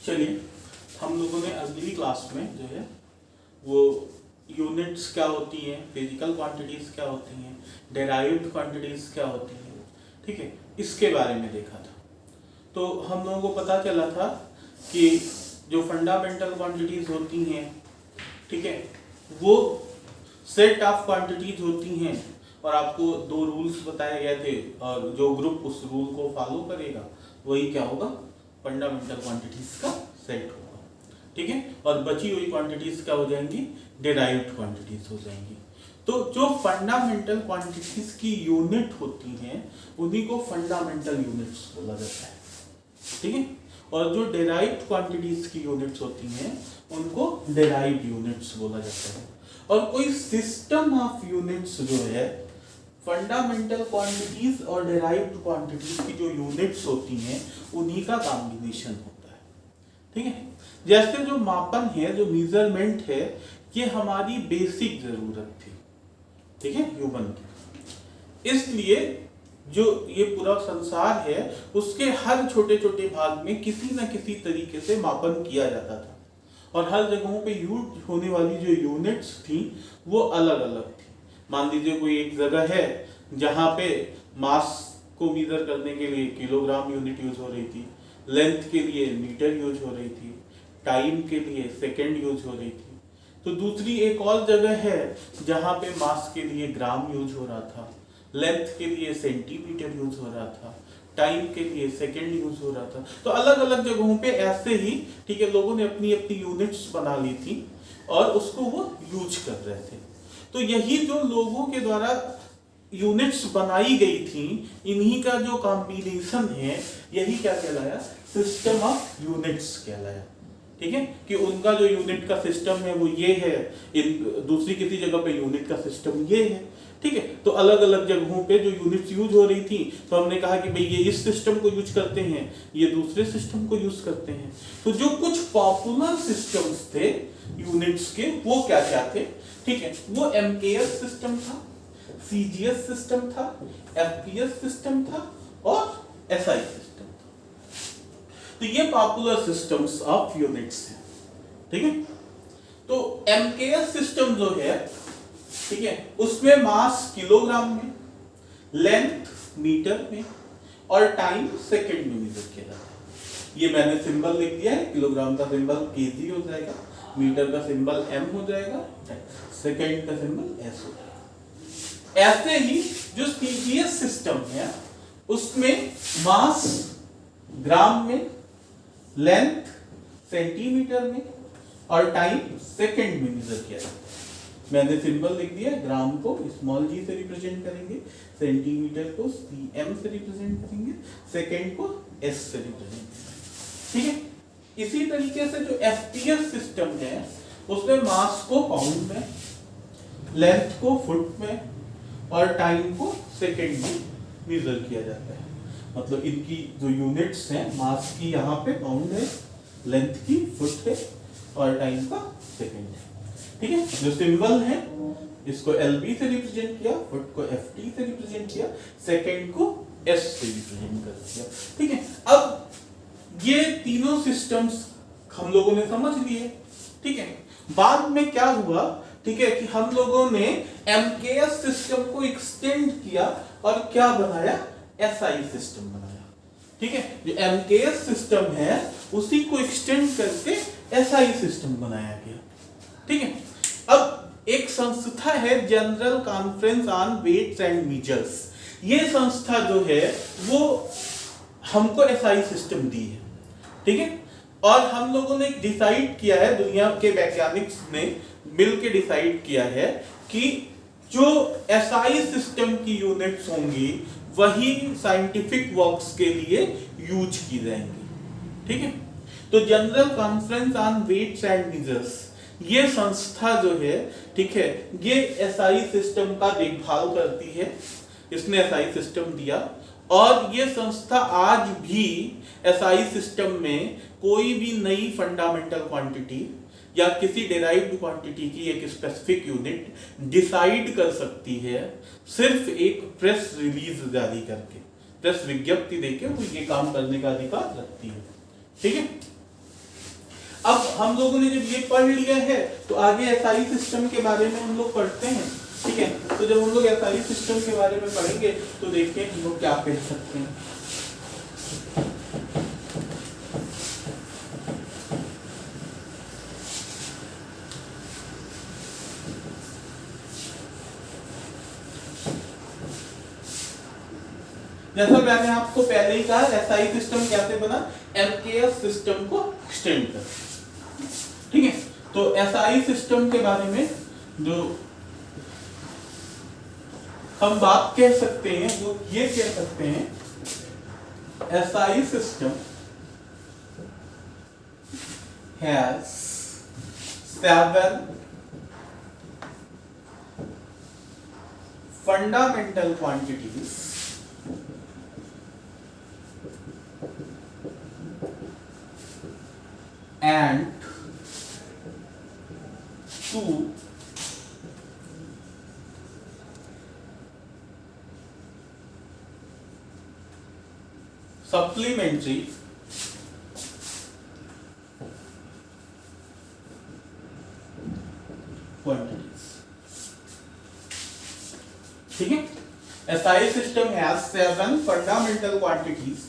चलिए, हम लोगों ने अगली क्लास में जो है वो यूनिट्स क्या होती हैं, फिजिकल क्वांटिटीज क्या होती हैं, डेराइव्ड क्वांटिटीज क्या होती हैं, ठीक है, इसके बारे में देखा था। तो हम लोगों को पता चला था कि जो फंडामेंटल क्वांटिटीज होती हैं, ठीक है, वो सेट ऑफ क्वांटिटीज होती हैं और आपको दो रूल्स बताए गए थे और जो ग्रुप उस रूल को फॉलो करेगा वही क्या होगा, फंडामेंटल क्वांटिटीज का सेट होगा, ठीक है। और बची हुई क्वांटिटीज क्या हो जाएंगी, डेराइव्ड क्वांटिटीज हो जाएंगी। तो जो फंडामेंटल क्वांटिटीज की यूनिट होती हैं उन्हीं को फंडामेंटल यूनिट्स बोला जाता है, ठीक है। और जो डेराइव्ड क्वांटिटीज की यूनिट्स होती हैं उनको डेराइव्ड यूनिट्स बोला जाता है। और कोई सिस्टम ऑफ यूनिट्स जो है, फंडामेंटल क्वांटिटीज और डेराइव्ड क्वांटिटीज की जो यूनिट्स होती हैं उन्हीं का कॉम्बिनेशन होता है, ठीक है। जैसे जो मापन है, जो मेजरमेंट है, ये हमारी बेसिक जरूरत थी, ठीक है, ह्यूमन की। इसलिए जो ये पूरा संसार है उसके हर छोटे छोटे भाग में किसी न किसी तरीके से मापन किया जाता था और हर जगहों पे यूज होने वाली जो यूनिट्स थी वो अलग अलग थी। मान लीजिए कोई एक जगह है जहाँ पे मास को मीजर करने के लिए किलोग्राम यूनिट यूज हो रही थी, लेंथ के लिए मीटर यूज हो रही थी, टाइम के लिए सेकंड यूज हो रही थी। तो दूसरी एक और जगह है जहाँ पे मास के लिए ग्राम यूज हो रहा था, लेंथ के लिए सेंटीमीटर यूज हो रहा था, टाइम के लिए सेकंड यूज हो रहा था। तो अलग अलग जगहों पे ऐसे ही, ठीक है, लोगों ने अपनी अपनी यूनिट्स बना ली थी और उसको वो यूज कर रहे थे। तो यही जो लोगों के द्वारा यूनिट्स बनाई गई थी, इन्हीं का जो कॉम्बिनेशन है यही क्या कहलाया, सिस्टम ऑफ यूनिट्स कहलाया, ठीक है। कि उनका जो यूनिट का सिस्टम है वो ये है, दूसरी किसी जगह पे यूनिट का सिस्टम ये है, ठीक है। तो अलग अलग जगहों पे जो यूनिट्स यूज हो रही थी तो हमने कहा कि भाई ये इस सिस्टम को यूज करते हैं, ये दूसरे सिस्टम को यूज करते हैं। तो जो कुछ पॉपुलर सिस्टम्स थे यूनिट्स के वो क्या क्या थे, ठीक है, वो एमकेएस सिस्टम था, सीजीएस सिस्टम था, एफपीएस सिस्टम था और एसआई सिस्टम था। तो ये पॉपुलर सिस्टम्स ऑफ यूनिट्स हैं, ठीक है। तो एमकेएस सिस्टम जो है, ठीक है, उसमें मास किलोग्राम में, लेंथ मीटर में और टाइम सेकंड में मेजर किया जाता है। ये मैंने सिंबल लिख दिया है, किलोग्राम का सिंबल केजी हो जाएगा, मीटर का सिंबल एम हो जाएगा, सेकंड का सिंबल एस हो जाएगा। ऐसे ही जो सीजीएस सिस्टम है उसमें मास ग्राम में, लेंथ सेंटीमीटर में और टाइम सेकंड में मेजर किया जाता है। मैंने सिंबल लिख दिया, ग्राम को स्मॉल जी से रिप्रेजेंट करेंगे, सेंटीमीटर को सीएम से रिप्रेजेंट करेंगे, सेकंड को एस से रिप्रेजेंट करेंगे, ठीक है। इसी तरीके से जो एफपीएस सिस्टम है उसमें मास को पाउंड में, लेंथ को फुट में और टाइम को सेकंड में मेजर किया जाता है। मतलब इनकी जो यूनिट्स हैं, मास की यहाँ पे पाउंड है, लेंथ की फुट है और टाइम का सेकंड है, ठीक है। जो सिंबल है इसको एलबी से रिप्रेजेंट किया, फुट को एफटी से रिप्रेजेंट किया, सेकंड को एस से रिप्रेजेंट कर दिया, ठीक है। अब ये तीनों सिस्टम्स हम लोगों ने समझ लिए, ठीक है। बाद में क्या हुआ, ठीक है, कि हम लोगों ने एमकेएस सिस्टम को एक्सटेंड किया और क्या बनाया, एसआई सिस्टम बनाया, ठीक है। जो एमकेएस सिस्टम है उसी को एक्सटेंड करके एसआई सिस्टम बनाया गया, ठीक है। अब एक संस्था है general conference on weights and measures, ये संस्था जो है वो हमको एसआई सिस्टम दी है, ठीक है। और हम लोगों ने डिसाइड किया है, दुनिया के वैज्ञानिक ने मिलकर डिसाइड किया है कि जो एसआई सिस्टम की यूनिट्स होंगी वही साइंटिफिक वर्क्स के लिए यूज की जाएंगी, ठीक है। तो general conference on weights and measures ये संस्था जो है, ठीक है, ये एसआई सिस्टम का देखभाल करती है, इसने एसआई सिस्टम दिया। और ये संस्था आज भी एसआई सिस्टम में कोई भी नई फंडामेंटल क्वांटिटी या किसी डेराइव्ड क्वांटिटी की एक स्पेसिफिक यूनिट डिसाइड कर सकती है सिर्फ एक प्रेस रिलीज जारी करके, प्रेस विज्ञप्ति देके वो ये काम करने का अधिकार रखती है, ठीक है। अब हम लोगों ने जब ये पढ़ लिया है तो आगे एसआई सिस्टम के बारे में हम लोग पढ़ते हैं, ठीक है। तो जब हम लोग एसआई सिस्टम के बारे में पढ़ेंगे तो देखते हैं हम लोग क्या कह सकते हैं। जैसा मैंने आपको पहले ही कहा, एसआई सिस्टम कैसे बना, एमकेएस सिस्टम को एक्सटेंड कर, ठीक है। तो एसआई सिस्टम के बारे में जो हम बात कह सकते हैं वो ये कह सकते हैं, SI system has 7 fundamental quantities and 2 supplementary quantities, ठीक है। SI system has 7 fundamental quantities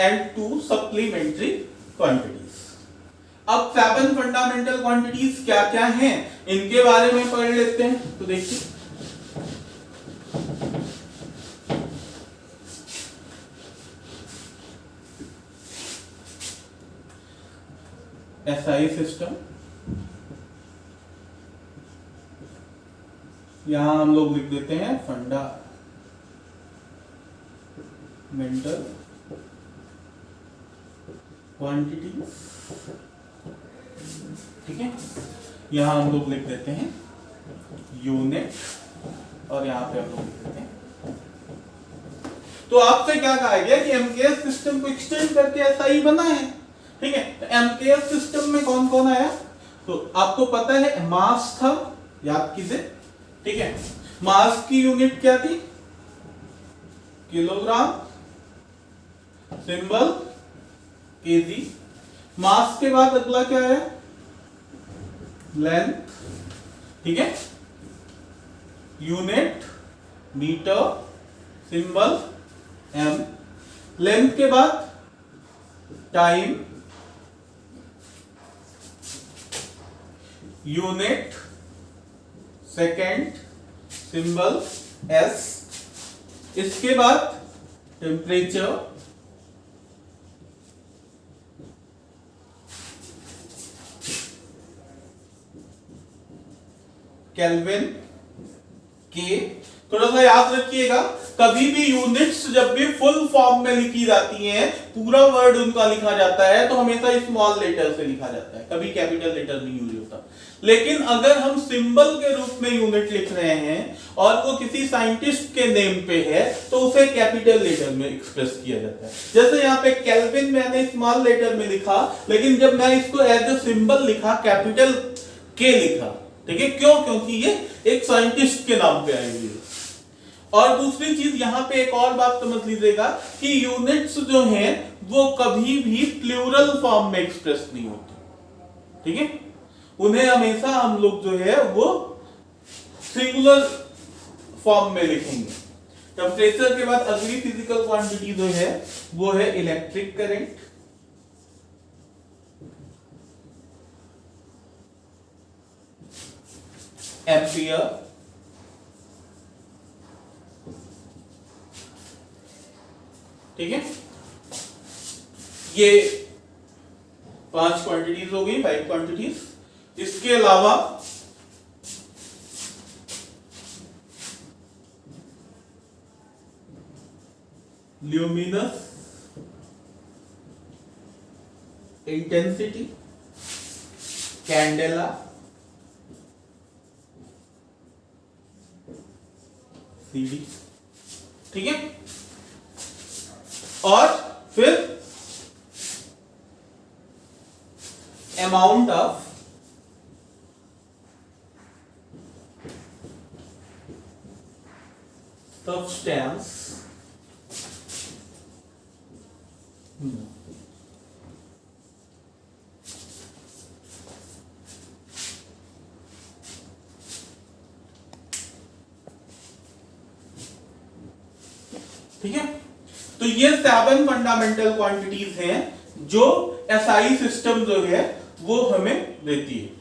and 2 supplementary quantities। अब 7 फंडामेंटल क्वांटिटीज क्या क्या हैं इनके बारे में पढ़ लेते हैं। तो देखिए, एसआई सिस्टम, यहां हम लोग लिख देते हैं फंडामेंटल क्वांटिटीज, ठीक है। यहां हम लोग लिख देते हैं यूनिट और यहां पे हम लोग लिख देते हैं। तो आपसे क्या कहा गया कि एमकेएस सिस्टम को एक्सटेंड करके एसआई बना है, ठीक है। तो एमकेएस सिस्टम में कौन कौन आया, तो आपको पता है मास था, याद कीजिए, ठीक है। मास की यूनिट क्या थी, किलोग्राम, सिंबल केजी। मास के बाद अगला क्या है, लेंथ, ठीक है, unit metre, symbol M. Length के बाद time, unit second, symbol S. इसके बाद टेम्परेचर, केल्विन के। थोड़ा सा याद रखिएगा, कभी भी यूनिट्स जब भी फुल फॉर्म में लिखी जाती हैं, पूरा वर्ड उनका लिखा जाता है तो हमेशा स्मॉल लेटर से लिखा जाता है, कभी कैपिटल लेटर नहीं यूज होता। लेकिन अगर हम सिंबल के रूप में यूनिट लिख रहे हैं और वो किसी साइंटिस्ट के नेम पे है तो उसे कैपिटल लेटर में एक्सप्रेस किया जाता है। जैसे यहाँ पे केल्विन मैंने स्मॉल लेटर में लिखा, लेकिन जब मैं इसको एज ए सिंबल लिखा, कैपिटल के लिखा, ठीक है। क्यों, क्योंकि ये एक साइंटिस्ट के नाम पे आई हुई है। और दूसरी चीज यहां पे एक और बात समझ लीजिएगा कि यूनिट्स जो हैं वो कभी भी प्लूरल फॉर्म में एक्सप्रेस नहीं होती, ठीक है। उन्हें हमेशा हम लोग जो है वो सिंगुलर फॉर्म में लिखेंगे। टेम्परेचर के बाद अगली फिजिकल क्वांटिटी जो है वो है इलेक्ट्रिक करंट, एम्पियर, ठीक है। ये 5 क्वांटिटीज हो गई, 5 क्वांटिटीज। इसके अलावा ल्यूमिनस, इंटेंसिटी, कैंडेला, सीडी, ठीक है। और फिर अमाउंट ऑफ सब्सटेंस ठीक है, तो ये 7 फंडामेंटल क्वांटिटीज हैं जो एसआई सिस्टम जो है वो हमें देती है।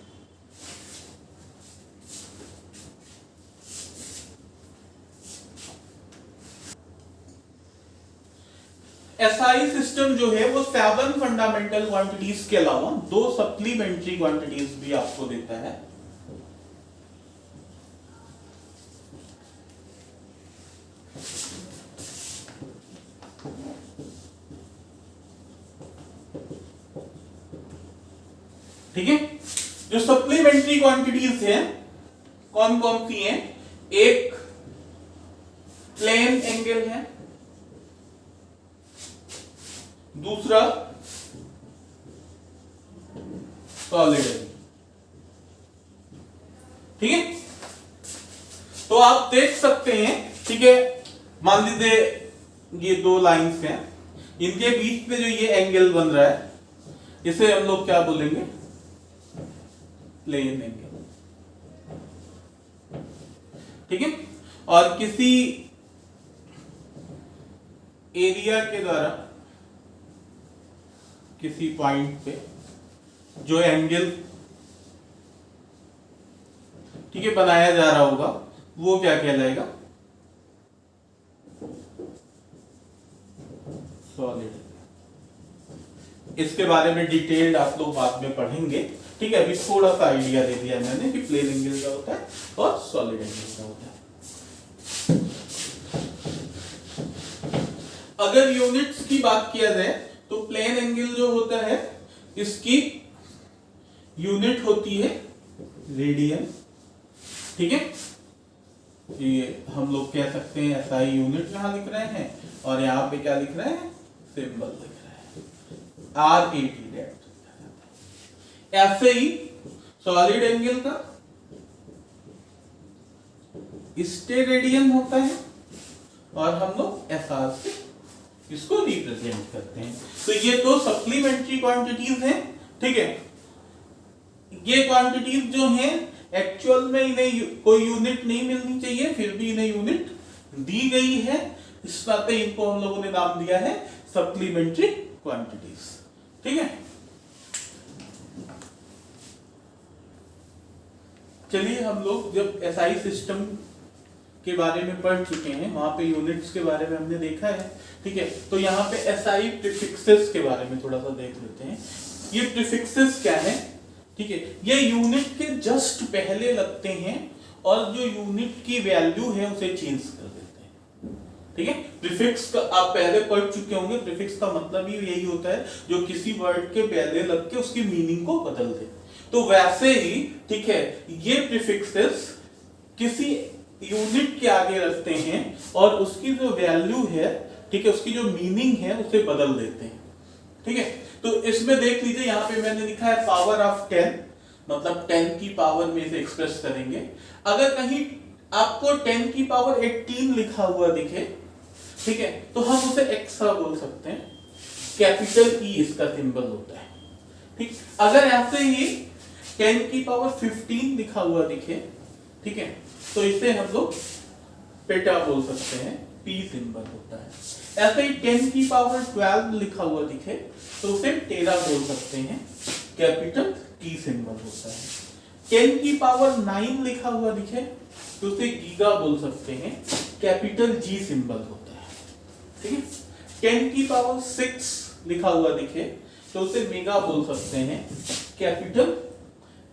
एसआई सिस्टम जो है वो 7 फंडामेंटल क्वांटिटीज के अलावा 2 सप्लीमेंट्री क्वांटिटीज भी आपको देता है। ठीक है, जो सप्लीमेंट्री क्वांटिटीज हैं कौन कौन सी हैं? एक प्लेन एंगल है, दूसरा सॉलिड एंगल। ठीक है, तो आप देख सकते हैं, ठीक है, मान लीजिए ये 2 लाइंस हैं, इनके बीच में जो ये एंगल बन रहा है इसे हम लोग क्या बोलेंगे? Plane angle. ठीक है, और किसी एरिया के द्वारा किसी पॉइंट पे जो एंगल, ठीक है, बनाया जा रहा होगा वो क्या कहलाएगा? सॉलिड। इसके बारे में डिटेल्ड आप लोग बाद में पढ़ेंगे। ठीक है, अभी थोड़ा सा आइडिया दे दिया मैंने कि प्लेन एंगल क्या होता है और सॉलिड एंगल क्या होता है। अगर यूनिट्स की बात किया जाए तो प्लेन एंगल जो होता है इसकी यूनिट होती है रेडियन। ठीक है, ये हम लोग कह सकते हैं एसआई यूनिट यहां लिख रहे हैं और यहां पे क्या लिख रहे हैं? सिंबल लिख रहे हैं RAD। ऐसे ही सॉलिड एंगल का स्टेरेडियन होता है और हम लोग SR से इसको रिप्रेजेंट करते हैं। तो ये 2 सप्लीमेंट्री क्वांटिटीज हैं। ठीक है, ये क्वांटिटीज जो हैं एक्चुअल में इन्हें कोई यूनिट नहीं मिलनी चाहिए, फिर भी इन्हें यूनिट दी गई है, इस नाते इनको हम लोगों ने नाम दिया है सप्लीमेंट्री क्वांटिटीज। ठीक है, चलिए हम लोग जब एसआई सिस्टम के बारे में पढ़ चुके हैं, वहां पे यूनिट्स के बारे में हमने देखा है। ठीक है, तो यहाँ पे एसआई प्रीफिक्सेस के बारे में थोड़ा सा देख लेते हैं। ये प्रीफिक्सेस क्या है? ठीक है, ये यूनिट के जस्ट पहले लगते हैं और जो यूनिट की वैल्यू है उसे चेंज कर देते हैं। ठीक है, प्रीफिक्स का आप पहले पढ़ चुके होंगे। प्रीफिक्स का मतलब ही यही होता है जो किसी वर्ड के पहले लग के उसकी मीनिंग को बदल दे। तो वैसे ही, ठीक है, ये प्रीफिक्सेस किसी यूनिट के आगे रखते हैं और उसकी जो वैल्यू है, ठीक है, उसकी जो मीनिंग है उसे बदल देते हैं। ठीक है, तो इसमें देख लीजिए, यहाँ पे मैंने लिखा है पावर ऑफ 10, मतलब 10 की पावर में इसे एक्सप्रेस करेंगे। अगर कहीं आपको 10 की पावर 18 लिखा हुआ दिखे, ठीक है, तो हम उसे एक्स्ट्रा बोल सकते हैं, कैपिटल ई इसका सिंबल होता है। ठीक, अगर ऐसे ही 10 की पावर 15 लिखा हुआ दिखे, ठीक है, तो इसे हम लोग पेटा बोल सकते हैं, पी सिंबल होता है। ऐसे ही 10 की पावर 12 लिखा हुआ दिखे तो उसे टेरा बोल सकते हैं, कैपिटल टी सिंबल होता है। 10 की पावर 9 लिखा हुआ दिखे तो उसे गीगा बोल सकते हैं, कैपिटल जी सिंबल होता है। ठीक है, 10 की पावर 6 लिखा हुआ दिखे तो उसे मेगा बोल सकते हैं, कैपिटल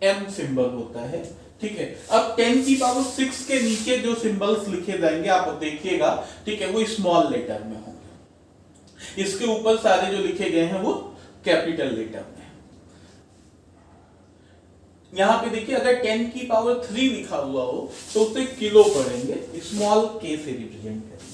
एम सिंबल होता है। ठीक है, अब 10 की पावर 6 के नीचे जो सिंबल्स लिखे जाएंगे आप देखिएगा, ठीक है, वो स्मॉल लेटर में होंगे। इसके ऊपर सारे जो लिखे गए हैं वो कैपिटल लेटर में। यहां पे देखिए, अगर 10 की पावर 3 लिखा हुआ हो तो उसे किलो पढ़ेंगे, स्मॉल के से रिप्रेजेंट करेंगे।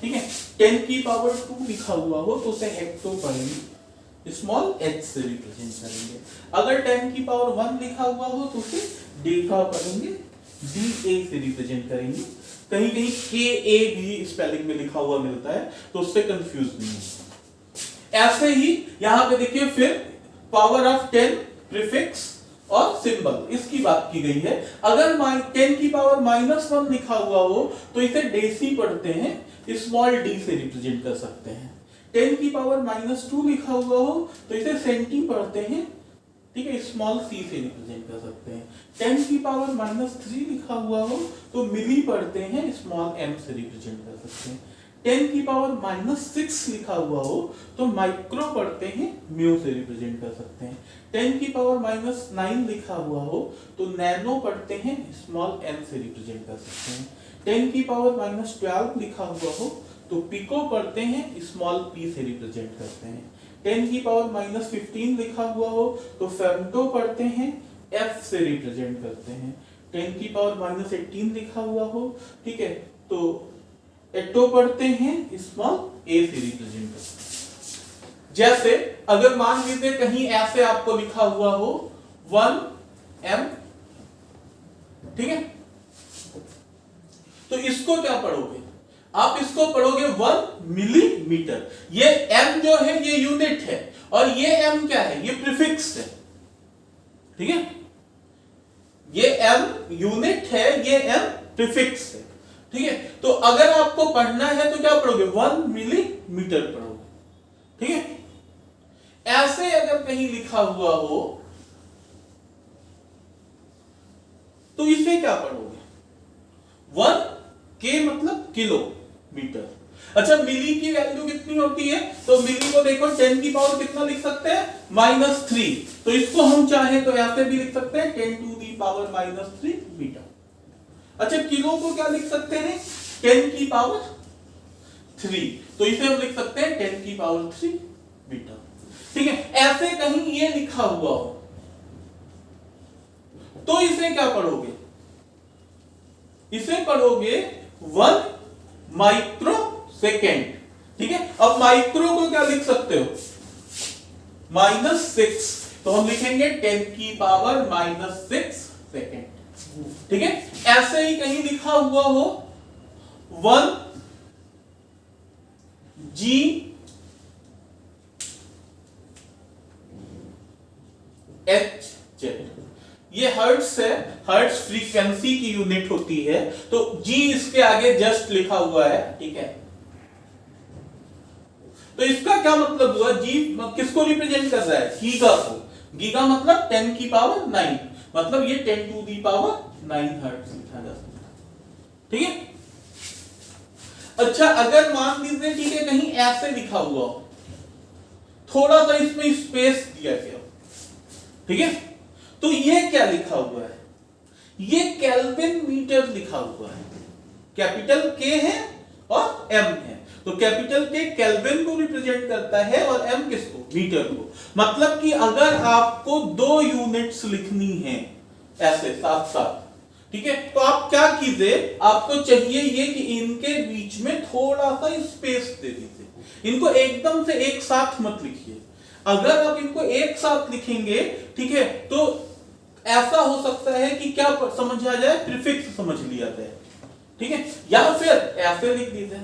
ठीक है, 10 की पावर 2 लिखा हुआ हो तो उसे हेक्टो पढ़ेंगे, स्मॉल एच से रिप्रेजेंट करेंगे। अगर 10 की पावर 1 लिखा हुआ हो तो उसे डेका पढ़ेंगे, डी ए से रिप्रेजेंट करेंगे। कहीं कहीं के ए भी स्पेलिंग में लिखा हुआ मिलता है तो उससे कंफ्यूज नहीं होगा। ऐसे ही यहां पे देखिए, फिर पावर ऑफ 10, प्रीफिक्स और सिंबल, इसकी बात की गई है। अगर 10 की पावर -1 लिखा हुआ हो तो इसे डेसी पढ़ते हैं, स्मॉल डी से रिप्रेजेंट कर सकते हैं। 10 की पावर -2 लिखा हुआ हो तो इसे सेंटी पढ़ते हैं, ठीक है, स्मॉल सी से रिप्रेजेंट कर सकते हैं। 10 की पावर -3 लिखा हुआ हो तो मिली पढ़ते हैं, स्मॉल m से रिप्रेजेंट कर सकते हैं। 10 की पावर -6 लिखा हुआ हो तो माइक्रो पढ़ते हैं, म्यू से रिप्रेजेंट कर सकते हैं। 10 की पावर -9 लिखा हुआ हो तो नैनो पढ़ते हैं, स्मॉल n से रिप्रेजेंट कर सकते हैं। 10 की पावर -12 लिखा हुआ हो तो पिको पढ़ते हैं, स्मॉल p से रिप्रेजेंट करते हैं। 10 की पावर -15 लिखा हुआ हो तो फेम्टो पढ़ते हैं, f से रिप्रेजेंट करते हैं। 10 की पावर -18 लिखा हुआ हो, ठीक है, तो एटो पढ़ते हैं, स्मॉल a से रिप्रेजेंट करते हैं। जैसे अगर मान लीजिए कहीं ऐसे आपको लिखा हुआ हो 1m, ठीक है, तो इसको क्या पढ़ोगे आप? इसको पढ़ोगे 1 मिलीमीटर। ये m जो है ये यूनिट है और ये m क्या है? ये प्रीफिक्स है, ठीक है, ये m यूनिट है, ये m प्रीफिक्स है, ठीक है। तो अगर आपको पढ़ना है तो क्या पढ़ोगे? 1 मिलीमीटर पढ़ोगे, ठीक है। ऐसे अगर कहीं लिखा हुआ हो तो इसे क्या पढ़ोगे? 1 के मतलब किलोमीटर। अच्छा, मिली की वैल्यू कितनी होती है? तो मिली को देखो 10 की पावर कितना लिख सकते हैं? -3। तो इसको हम चाहे तो ऐसे भी लिख सकते हैं 10 टू दी पावर -3 मीटर। अच्छा, किलो को क्या लिख सकते हैं? 10 की पावर 3। तो इसे हम लिख सकते हैं 10 की पावर 3 मीटर, ठीक है। ऐसे कहीं ये लिखा हुआ हो तो इसे क्या पढ़ोगे? इसे पढ़ोगे 1 माइक्रो सेकेंड, ठीक है। अब माइक्रो को क्या लिख सकते हो? -6। तो हम लिखेंगे 10 की पावर -6 सेकेंड, ठीक है। ऐसे ही कहीं लिखा हुआ हो 1 जी एच जेड, ये हर्ट्ज है, हर्ट्ज फ्रीक्वेंसी की यूनिट होती है। तो जी इसके आगे जस्ट लिखा हुआ है, ठीक है। तो इसका क्या मतलब हुआ? जी किसको रिप्रेजेंट कर रहा है? गीगा को। गीगा मतलब 10 की पावर 9, मतलब ये 10 टू दी पावर 9 हर्ट्ज लिखा जा सकता है, ठीक है। अच्छा, अगर मान लीजिए, ठीक है, कहीं ऐसे लिखा हुआ हो, थोड़ा सा इसमें स्पेस दिया गया, ठीक है, तो ये क्या लिखा हुआ है? ये केल्विन मीटर लिखा हुआ है। कैपिटल के है और एम है, तो कैपिटल के केल्विन को रिप्रेजेंट करता है और एम किसको? मीटर को। मतलब कि अगर आपको 2 यूनिट्स लिखनी है ऐसे साथ साथ, ठीक है, तो आप क्या कीजिए, आपको चाहिए ये कि इनके बीच में थोड़ा सा स्पेस दे दीजिए। इनको एकदम से एक साथ मत लिखिए। अगर आप इनको एक साथ लिखेंगे, ठीक है, तो ऐसा हो सकता है कि क्या समझ आ जाए? प्रीफिक्स समझ लिया जाए, ठीक है। या फिर ऐसे लिख दीजिए,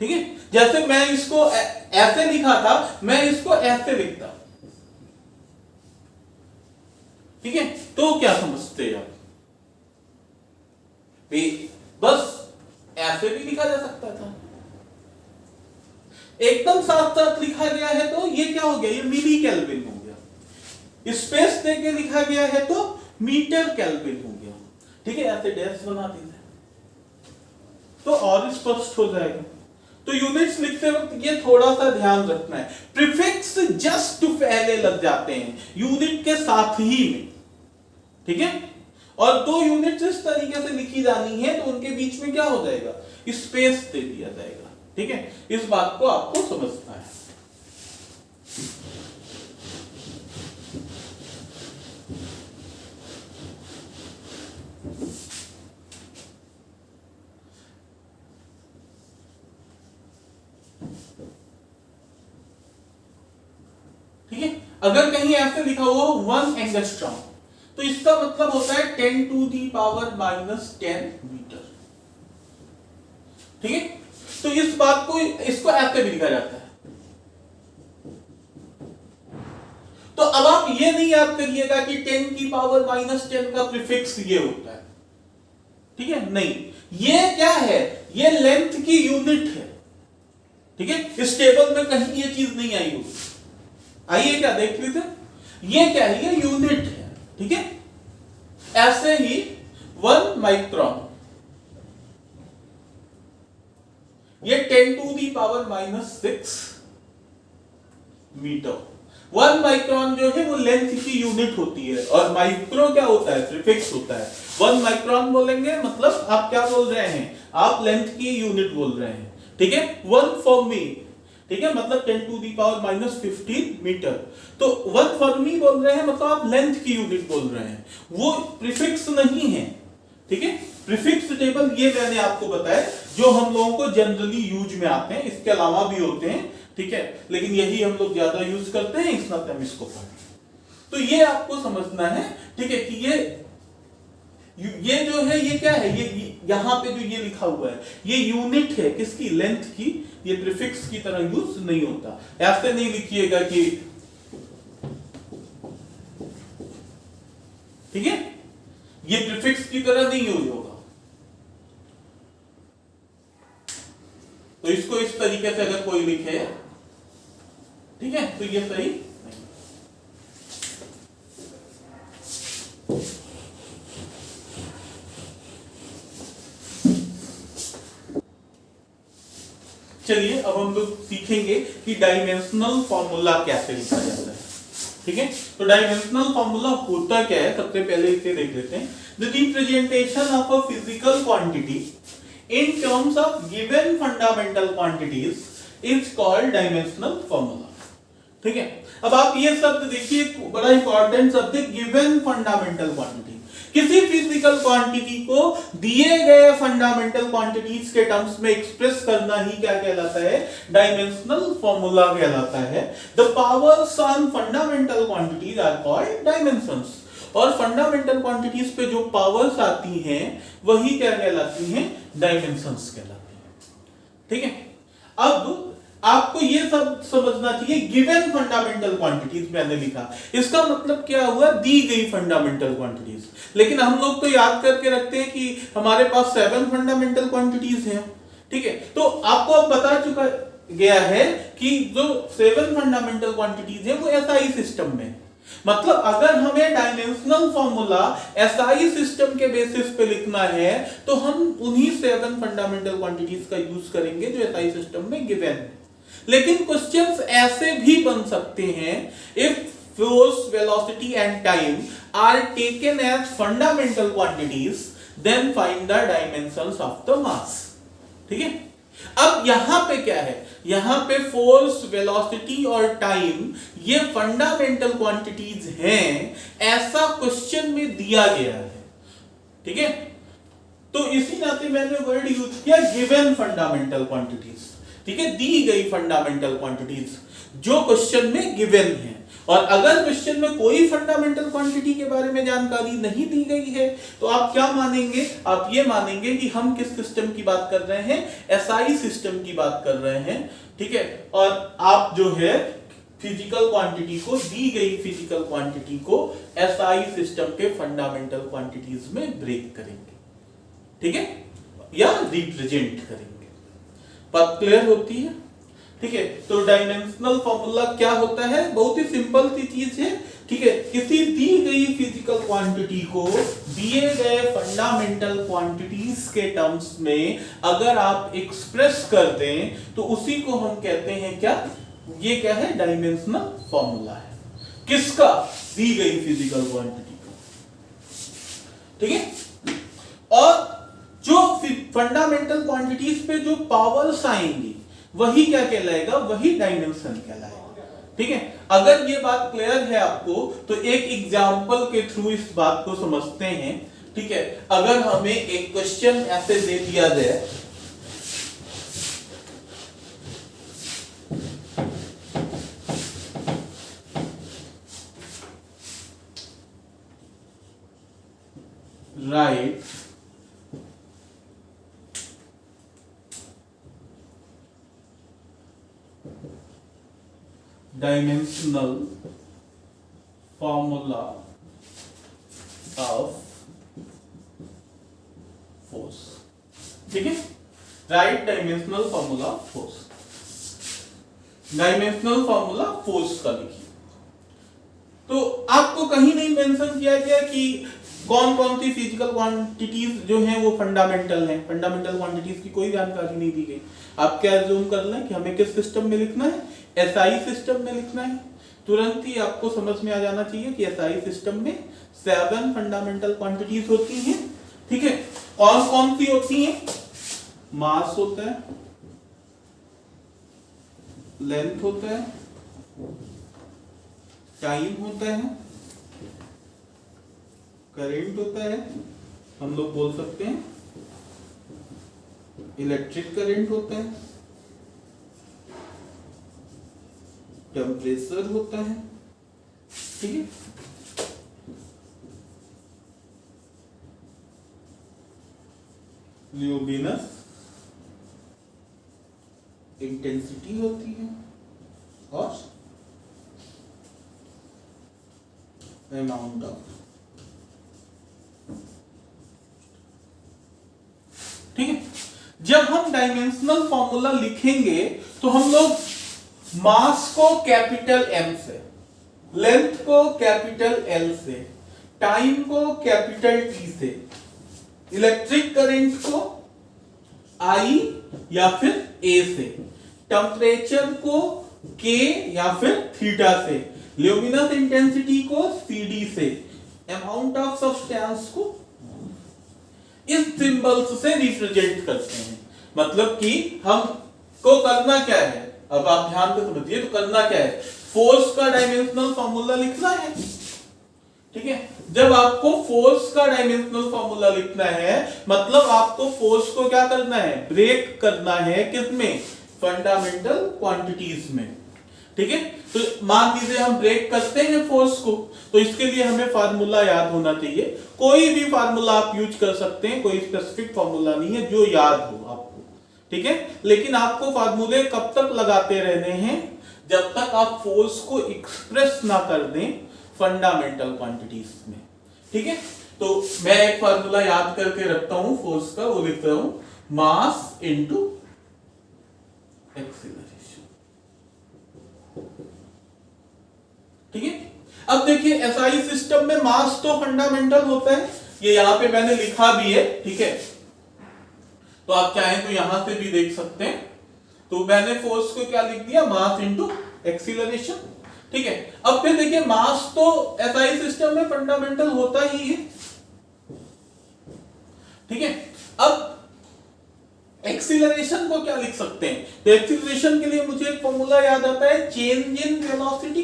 ठीक है। जैसे मैं इसको ऐसे लिखा था, मैं इसको ऐसे लिखता, ठीक है। तो क्या समझते हैं आप? बस ऐसे भी लिखा जा सकता था। एकदम साथ साथ लिखा गया है तो ये क्या हो गया? ये मिली केल्विन हो गया। स्पेस देके लिखा गया है तो मीटर केल्विन हो गया, ठीक है। ऐसे डैश बना दीजिए तो और स्पष्ट हो जाएगा। तो यूनिट्स लिखते वक्त ये थोड़ा सा ध्यान रखना है, प्रीफिक्स जस्ट पहले लग जाते हैं यूनिट के साथ ही में, ठीक है। और 2 यूनिट्स इस तरीके से लिखी जानी है तो उनके बीच में क्या हो जाएगा? स्पेस दे दिया जाएगा, ठीक है। इस बात को आपको समझना है। ठीक है, अगर कहीं ऐसे लिखा हुआ 1 एंगस्ट्रॉम, तो इसका मतलब होता है 10 टू दी पावर -10 मीटर, ठीक है। तो इस बात को, इसको ऐसे भी लिखा जाता है। तो अब आप ये नहीं याद करिएगा कि 10 की पावर -10 का प्रीफिक्स ये होता है, ठीक है, नहीं। ये क्या है, ये लेंथ की यूनिट है। ठीक है, इस टेबल में कहीं ये चीज नहीं आई होगी। आइए क्या देख लेते हैं, ये क्या है, ये यूनिट है। ठीक है, ऐसे ही 1 माइक्रोन, ये 10⁻⁻6 मीटर। 1 माइक्रोन जो है वो लेंथ की यूनिट होती है, और माइक्रो क्या होता है, प्रीफिक्स होता है। 1 माइक्रोन बोलेंगे मतलब आप क्या बोल रहे हैं, आप लेंथ की यूनिट बोल रहे हैं। ठीक है, 1 फॉर मी, ठीक है, मतलब 10⁻⁻15 मीटर। तो 1 फॉर मी बोल रहे हैं मतलब आप लेंथ की यूनिट बोल रहे हैं, वो प्रीफिक्स नहीं है। ठीक है, प्रीफिक्स टेबल ये मैंने आपको बताया जो हम लोगों को जनरली यूज में आते हैं, इसके अलावा भी होते हैं। ठीक है, लेकिन यही हम लोग ज्यादा यूज करते हैं, इस नाते हम इसको पढ़ें। तो ये आपको समझना है। ठीक है, कि ये जो है ये क्या है, ये यहां पे जो ये लिखा हुआ है ये यूनिट है किसकी, लेंथ की। ये प्रीफिक्स की तरह यूज नहीं होता। ऐसे नहीं लिखिएगा कि, ठीक है, ये प्रीफिक्स की तरह नहीं यूज होगा। तो इसको इस तरीके से अगर कोई लिखे, ठीक है, तो ये सही नहीं। चलिए अब हम लोग सीखेंगे कि डायमेंशनल फॉर्मूला कैसे लिखा जाता है। ठीक है, तो डायमेंशनल फॉर्मूला होता क्या है, सबसे पहले इसे देख लेते हैं। The representation of a physical quantity in terms of given fundamental quantities is called dimensional formula। ठीक है, अब आप ये शब्द देखिए, बड़ा इंपॉर्टेंट शब्द है, गिवन फंडामेंटल क्वांटिटी। किसी फिजिकल क्वांटिटी को दिए गए फंडामेंटल क्वांटिटीज के टर्म्स में एक्सप्रेस करना ही क्या कहलाता है, डायमेंशनल फॉर्मूला कहलाता है। The powers on fundamental quantities are called dimensions. और फंडामेंटल क्वांटिटीज पे जो पावर्स आती हैं वही क्या कहलाती हैं, डायमेंशंस कहलाती हैं। ठीक है, अब आपको ये सब समझना चाहिए, गिवन फंडामेंटल क्वांटिटीज मैंने लिखा, इसका मतलब क्या हुआ, दी गई फंडामेंटल क्वांटिटीज। लेकिन हम लोग तो याद करके रखते हैं कि हमारे पास 7 फंडामेंटल क्वांटिटीज हैं। ठीक है, तो आपको अब बता चुका गया है कि जो 7 फंडामेंटल क्वांटिटीज हैं वो एसआई सिस्टम में, मतलब अगर हमें डायमेंशनल फॉर्मूला एसआई सिस्टम के बेसिस पे लिखना है तो हम उन्हीं 7 फंडामेंटल क्वांटिटीज का यूज करेंगे जो एसआई सिस्टम में गिवन है। लेकिन क्वेश्चंस ऐसे भी बन सकते हैं, if force, velocity and time are taken as fundamental quantities then find the dimensions of the mass. ठीक है, अब यहां पे क्या है, यहां पे फोर्स, वेलोसिटी और टाइम ये फंडामेंटल क्वांटिटीज हैं, ऐसा क्वेश्चन में दिया गया है। ठीक है, तो इसी नाते मैंने वर्ड यूज किया गिवन फंडामेंटल क्वांटिटीज। ठीक है, दी गई फंडामेंटल क्वांटिटीज जो क्वेश्चन में गिवन है। और अगर क्वेश्चन में कोई फंडामेंटल क्वांटिटी के बारे में जानकारी नहीं दी गई है तो आप क्या मानेंगे, आप ये मानेंगे कि हम किस सिस्टम की बात कर रहे हैं, एसआई सिस्टम की बात कर रहे हैं। ठीक है, और आप जो है फिजिकल क्वांटिटी को, दी गई फिजिकल क्वांटिटी को एसआई सिस्टम के फंडामेंटल क्वांटिटीज में ब्रेक करेंगे। ठीक है, या रिप्रेजेंट करेंगे। बात क्लियर होती है। ठीक है, तो डायमेंशनल फॉर्मूला क्या होता है, बहुत ही सिंपल सी चीज है। ठीक है, किसी दी गई फिजिकल क्वांटिटी को दिए गए फंडामेंटल क्वांटिटीज के टर्म्स में अगर आप एक्सप्रेस कर दें तो उसी को हम कहते हैं क्या, ये क्या है, डायमेंशनल फॉर्मूला है। किसका, दी गई फिजिकल क्वांटिटी का। ठीक है, और जो फंडामेंटल क्वांटिटीज पे जो पावर्स आएंगी वही क्या कहलाएगा, वही डायमेंशन कहलाएगा। ठीक है, अगर ये बात क्लियर है आपको तो एक एग्जांपल के थ्रू इस बात को समझते हैं। ठीक है, अगर हमें एक क्वेश्चन ऐसे दे दिया जाए, right dimensional formula of force। ठीक है, right dimensional formula force, dimensional formula force का लिखिए। तो आपको कहीं नहीं मेंशन किया गया कि कौन कौन सी फिजिकल क्वांटिटीज जो हैं वो फंडामेंटल हैं, फंडामेंटल क्वांटिटीज की कोई जानकारी नहीं दी गई। आप क्या अज्यूम कर लें कि हमें किस सिस्टम में लिखना है, एसआई सिस्टम में लिखना है। तुरंत ही आपको समझ में आ जाना चाहिए कि एसआई सिस्टम में 7 फंडामेंटल क्वांटिटीज होती हैं। ठीक है, कौन कौन सी होती हैं? मास होता है, लेंथ होता है, टाइम होता है, करंट होता है, हम लोग बोल सकते हैं इलेक्ट्रिक करंट होता है, टेम्परेचर होता है। ठीक है, ल्यूमिनस इंटेंसिटी होती है और अमाउंट ऑफ। ठीक है, जब हम डायमेंशनल फॉर्मूला लिखेंगे तो हम लोग मास को कैपिटल एम से, लेंथ को कैपिटल एल से, टाइम को कैपिटल टी से, इलेक्ट्रिक करंट को आई या फिर ए से, टेम्परेचर को के या फिर थीटा से, ल्यूमिनस इंटेंसिटी को सीडी से, अमाउंट ऑफ सब्सटेंस को इस सिंबल्स से रिप्रेजेंट करते हैं। मतलब कि हमको करना क्या है, अब आप ध्यान से समझिए, तो करना क्या है, फोर्स का डायमेंशनल फॉर्मूला लिखना है। ठीक है, जब आपको फोर्स का डायमेंशनल फॉर्मूला लिखना है मतलब आपको फोर्स को क्या करना है, ब्रेक करना है किसमें, फंडामेंटल क्वांटिटीज में। ठीक है, तो मान लीजिए हम ब्रेक करते हैं फोर्स को, तो इसके लिए हमें फार्मूला याद होना चाहिए। कोई भी फार्मूला आप यूज कर सकते हैं, कोई स्पेसिफिक फार्मूला नहीं है, जो याद हो आपको। ठीक है, लेकिन आपको फार्मूले कब तक लगाते रहने हैं, जब तक आप फोर्स को एक्सप्रेस ना कर दें फंडामेंटल क्वांटिटीज में। ठीक है, तो मैं एक फार्मूला याद करके रखता हूं फोर्स का, वो लिखता हूं मास इनटू एक्सीलरेशन। ठीक है, अब देखिए एसआई सिस्टम में मास तो फंडामेंटल होता है, ये यहां पे मैंने लिखा भी है। ठीक है, तो आप चाहें तो यहां से भी देख सकते हैं। तो मैंने फोर्स को क्या लिख दिया, मास इनटू एक्सीलरेशन। ठीक है, अब फिर देखिए मास तो एसआई सिस्टम में फंडामेंटल होता ही है। ठीक है, अब एक्सीलरेशन को क्या लिख सकते हैं, तो एक्सीलरेशन के लिए मुझे एक फॉर्मूला याद आता है, change in velocity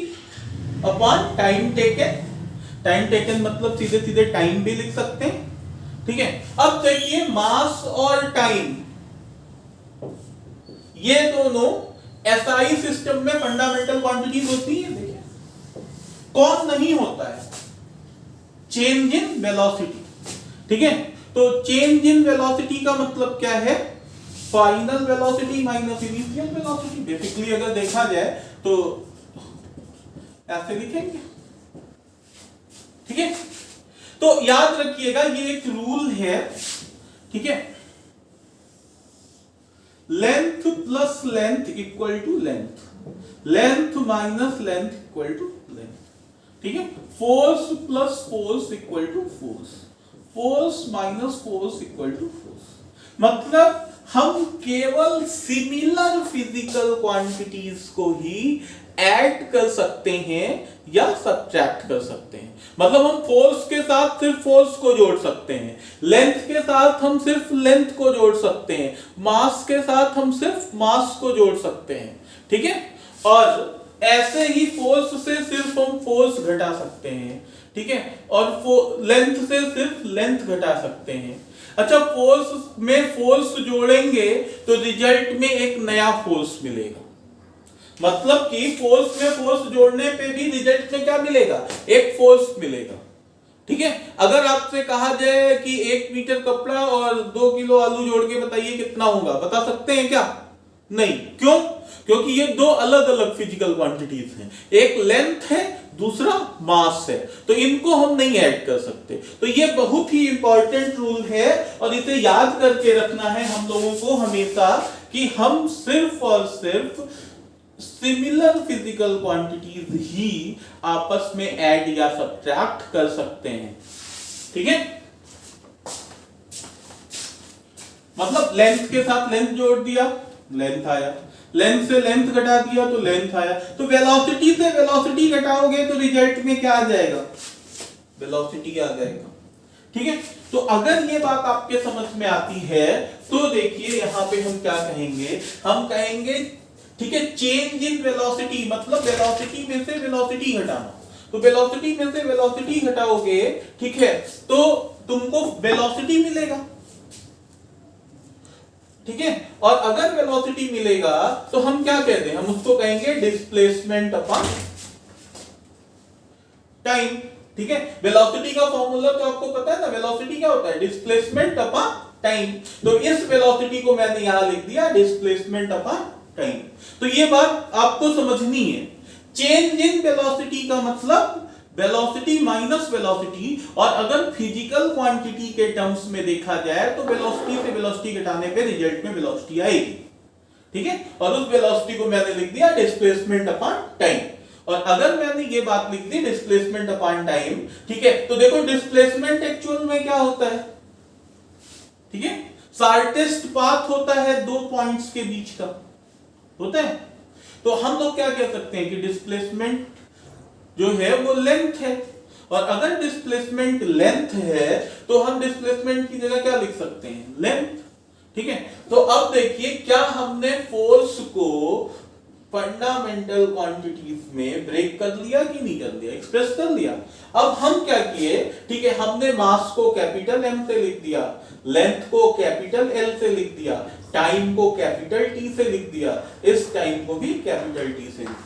upon time taken. Time taken मतलब सीधे सीधे टाइम भी लिख सकते हैं। ठीक है, अब देखिए मास और टाइम ये दोनों एसआई सिस्टम में फंडामेंटल क्वांटिटीज होती है। देखिए कौन नहीं होता है, चेंज इन वेलोसिटी। ठीक है, तो चेंज इन वेलोसिटी का मतलब क्या है, final velocity minus initial velocity. Basically अगर देखा जाए तो ऐसे लिखेंगे। ठीक है, तो याद रखिएगा ये एक रूल है। ठीक है, length plus length equal to length, length minus length equal to length. ठीक है, force plus force equal to force, force minus force equal to force. मतलब हम केवल सिमिलर फिजिकल क्वांटिटीज को ही ऐड कर सकते हैं या सब्ट्रैक्ट कर सकते हैं। मतलब हम फोर्स के साथ सिर्फ फोर्स को जोड़ सकते हैं, लेंथ के साथ हम सिर्फ लेंथ को जोड़ सकते हैं, मास के साथ हम सिर्फ मास को जोड़ सकते हैं। ठीक है, और ऐसे ही फोर्स से सिर्फ हम फोर्स घटा सकते हैं। ठीक है, और लेंथ से सिर्फ लेंथ घटा सकते हैं। अच्छा, फोर्स में फोर्स जोड़ेंगे तो रिजल्ट में एक नया फोर्स मिलेगा। मतलब कि फोर्स में फोर्स जोड़ने पे भी रिजल्ट में क्या मिलेगा, एक फोर्स मिलेगा। ठीक है, अगर आपसे कहा जाए कि 1 मीटर कपड़ा और 2 किलो आलू जोड़ के बताइए कितना होगा, बता सकते हैं क्या? नहीं। क्यों? क्योंकि ये दो अलग अलग फिजिकल क्वांटिटीज हैं, एक लेंथ है दूसरा मास है, तो इनको हम नहीं ऐड कर सकते। तो ये बहुत ही इंपॉर्टेंट रूल है और इसे याद करके रखना है हम लोगों को हमेशा कि हम सिर्फ और सिर्फ सिमिलर फिजिकल क्वांटिटीज ही आपस में ऐड या सब्ट्रैक्ट कर सकते हैं। ठीक है, मतलब लेंथ के साथ लेंथ जोड़ दिया, लेंथ आया, लेंथ से लेंथ घटा दिया तो लेंथ आया। तो वेलोसिटी से वेलोसिटी घटाओगे तो रिजल्ट में क्या आ जाएगा, वेलोसिटी आ जाएगा। ठीक है, तो अगर ये बात आपके समझ में आती है तो देखिए यहां पे हम क्या कहेंगे, हम कहेंगे ठीक है चेंज इन वेलोसिटी, मतलब वेलोसिटी में से वेलोसिटी घटाना। तो वेलोसिटी में से वेलोसिटी घटाओगे, ठीक है, तो तुमको वेलोसिटी मिलेगा। ठीक है, और अगर वेलोसिटी मिलेगा तो हम क्या कहते हैं, हम उसको कहेंगे डिस्प्लेसमेंट अपॉन टाइम। ठीक है, वेलोसिटी का फॉर्मूला तो आपको पता है ना, वेलोसिटी क्या होता है, डिस्प्लेसमेंट अपॉन टाइम। तो इस वेलोसिटी को मैंने यहां लिख दिया डिस्प्लेसमेंट अपॉन टाइम। तो ये बात आपको समझनी है, चेंज इन वेलोसिटी का मतलब वेलोसिटी माइनस वेलोसिटी, और अगर फिजिकल क्वांटिटी के टर्म्स में देखा जाए तो वेलोसिटी से वेलोसिटी घटाने पे रिजल्ट में वेलोसिटी आएगी। ठीक है, और उस वेलोसिटी को मैंने लिख दिया डिस्प्लेसमेंट अपॉन टाइम। और अगर मैंने ये बात लिख दी डिस्प्लेसमेंट अपॉन टाइम, ठीक है, तो देखो डिस्प्लेसमेंट एक्चुअल में क्या होता है, ठीक है, शॉर्टेस्ट पाथ होता है दो पॉइंट्स के बीच का होता है। तो हम लोग क्या कह सकते हैं कि डिस्प्लेसमेंट जो है वो लेंथ है, और अगर डिस्प्लेसमेंट लेंथ है तो हम डिस्प्लेसमेंट की जगह क्या लिख सकते हैं, लेंथ। ठीक है, तो अब देखिए क्या हमने फोर्स को फंडामेंटल क्वांटिटीज में ब्रेक कर लिया कि नहीं कर लिया, एक्सप्रेस कर लिया। अब हम क्या किए, ठीक है, हमने मास को कैपिटल एम से लिख दिया, लेंथ को कैपिटल एल से लिख दिया, टाइम को कैपिटल टी से लिख दिया, इस टाइम को भी कैपिटल टी से लिख दिया।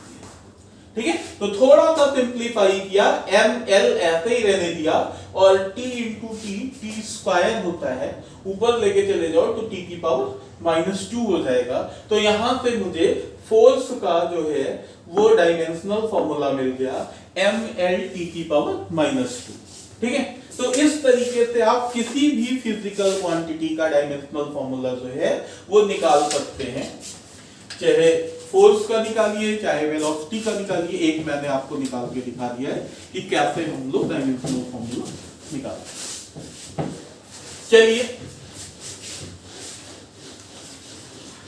ठीक है, तो थोड़ा सा सिंप्लीफाई किया, एम एल ऐसे ही रहने दिया, और T into T, T square होता है, ऊपर लेके चले जाओ तो टी की पावर -2 हो जाएगा। तो यहां से मुझे फोर्स का जो है वो डायमेंशनल फॉर्मूला मिल गया, एम एल टी की पावर -2। ठीक है, तो इस तरीके से आप किसी भी फिजिकल क्वांटिटी का डायमेंशनल फॉर्मूला जो है वो निकाल सकते हैं, चाहे फोर्स का निकालिए चाहे वेलोसिटी का निकालिए। एक मैंने आपको निकाल के दिखा दिया है कि कैसे हम लोग डायमेंशनल फॉर्मूला निकालते हैं। चलिए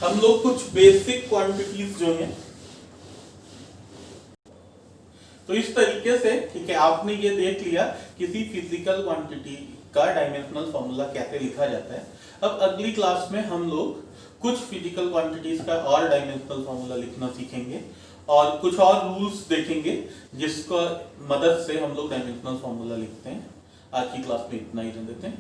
हम लोग कुछ बेसिक क्वांटिटीज जो हैं, तो इस तरीके से, ठीक है, आपने ये देख लिया किसी फिजिकल क्वांटिटी का डायमेंशनल फॉर्मूला कैसे लिखा जाता है। अब अगली क्लास में हम लोग कुछ फिजिकल क्वांटिटीज का और डायमेंशनल फॉर्मूला लिखना सीखेंगे और कुछ और रूल्स देखेंगे जिसका मदद से हम लोग डायमेंशनल फॉर्मूला लिखते हैं। आज की क्लास में इतना ही रहने देते हैं।